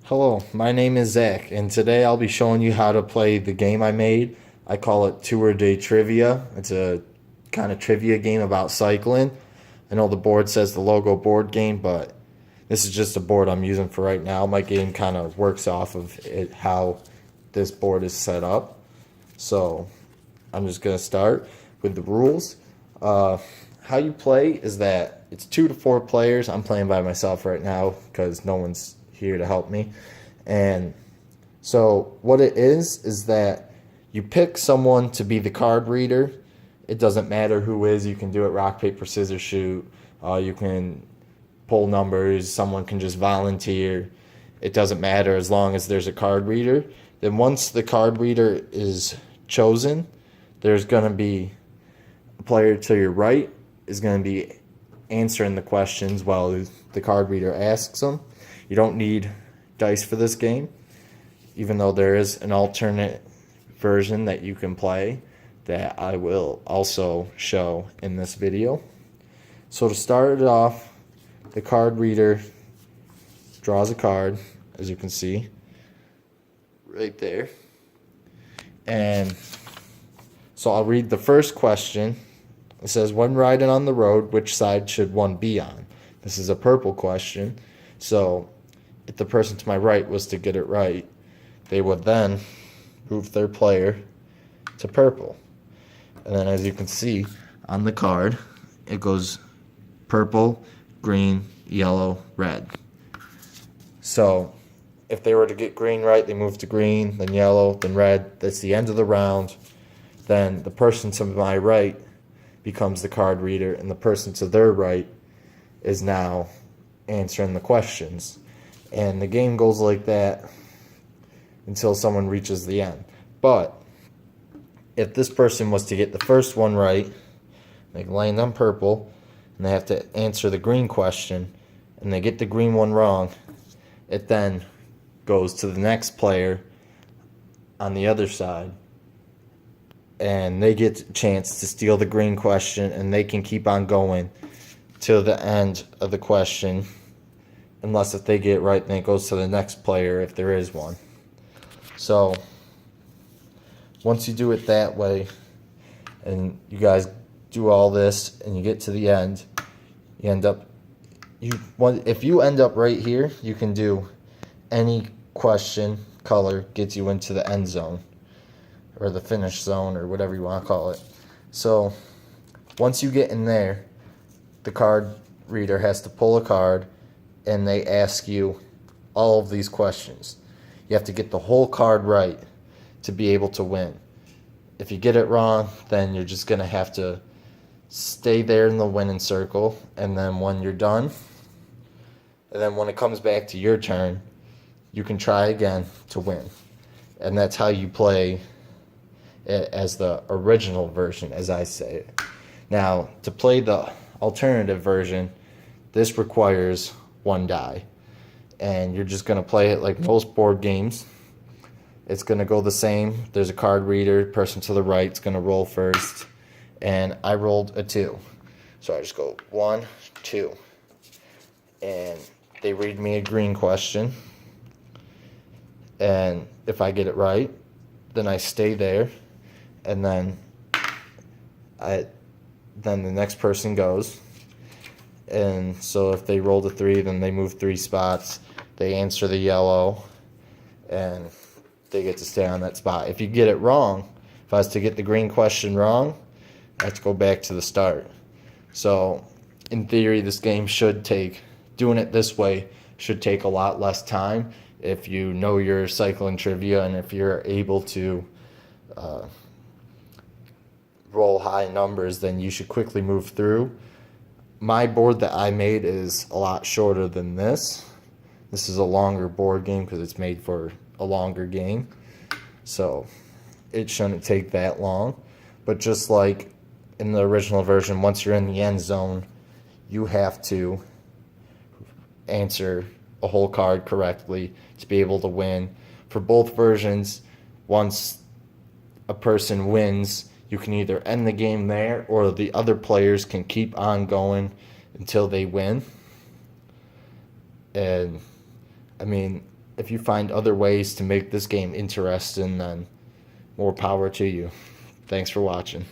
Hello, my name is Zach, and today I'll be showing you how to play the game I made. I call it Tour de Trivia. It's a kind of trivia game about cycling. I know the board says the logo board game, but this is just a board I'm using for right now. My game kind of works off of it, how this board is set up. So I'm just going to start with the rules. How you play is that it's 2 to 4 players. I'm playing by myself right now because no one's here to help me. And so what it is that you pick someone to be the card reader. It doesn't matter who is. You can do it rock, paper, scissors, shoot. You can pull numbers. Someone can just volunteer. It doesn't matter as long as there's a card reader. Then once the card reader is chosen, there's going to be a player to your right is going to be answering the questions while the card reader asks them. You don't need dice for this game, even though there is an alternate version that you can play that I will also show in this video. So to start it off, the card reader draws a card, as you can see, right there. And so I'll read the first question. It says, when riding on the road, which side should one be on? This is a purple question. So if the person to my right was to get it right, they would then move their player to purple. And then as you can see on the card, it goes purple, green, yellow, red. So if they were to get green right, they move to green, then yellow, then red. That's the end of the round. Then the person to my right becomes the card reader, and the person to their right is now answering the questions. And the game goes like that until someone reaches the end. But if this person was to get the first one right, they land on purple, and they have to answer the green question, and they get the green one wrong, it then goes to the next player on the other side, and they get a chance to steal the green question, and they can keep on going till the end of the question, unless if they get it right, then it goes to the next player if there is one. So once you do it that way, and you guys do all this, and you get to the end, you end up, if you end up right here, you can do any question color gets you into the end zone, or the finish zone, or whatever you want to call it. So once you get in there, the card reader has to pull a card, and they ask you all of these questions. You have to get the whole card right to be able to win. If you get it wrong, then you're just going to have to stay there in the winning circle, and then when you're done, and then when it comes back to your turn, you can try again to win. And that's how you play it as the original version, as I say it. Now, to play the alternative version, this requires 1 die. And you're just going to play it like most board games. It's going to go the same. There's a card reader, person to the right is going to roll first. And I rolled a 2. So I just go 1, 2. And they read me a green question. And if I get it right, then I stay there. And then the next person goes. And so if they rolled a 3, then they move 3 spots. They answer the yellow, and they get to stay on that spot. If you get it wrong, if I was to get the green question wrong, I have to go back to the start. So in theory, this game should take, doing it this way, should take a lot less time if you know your cycling trivia, and if you're able to roll high numbers, then you should quickly move through. My board that I made is a lot shorter than this. This is a longer board game because it's made for a longer game. So it shouldn't take that long. But just like in the original version, once you're in the end zone, you have to answer a whole card correctly to be able to win. For both versions, once a person wins, you can either end the game there, or the other players can keep on going until they win. And I mean, if you find other ways to make this game interesting, then more power to you. Thanks for watching.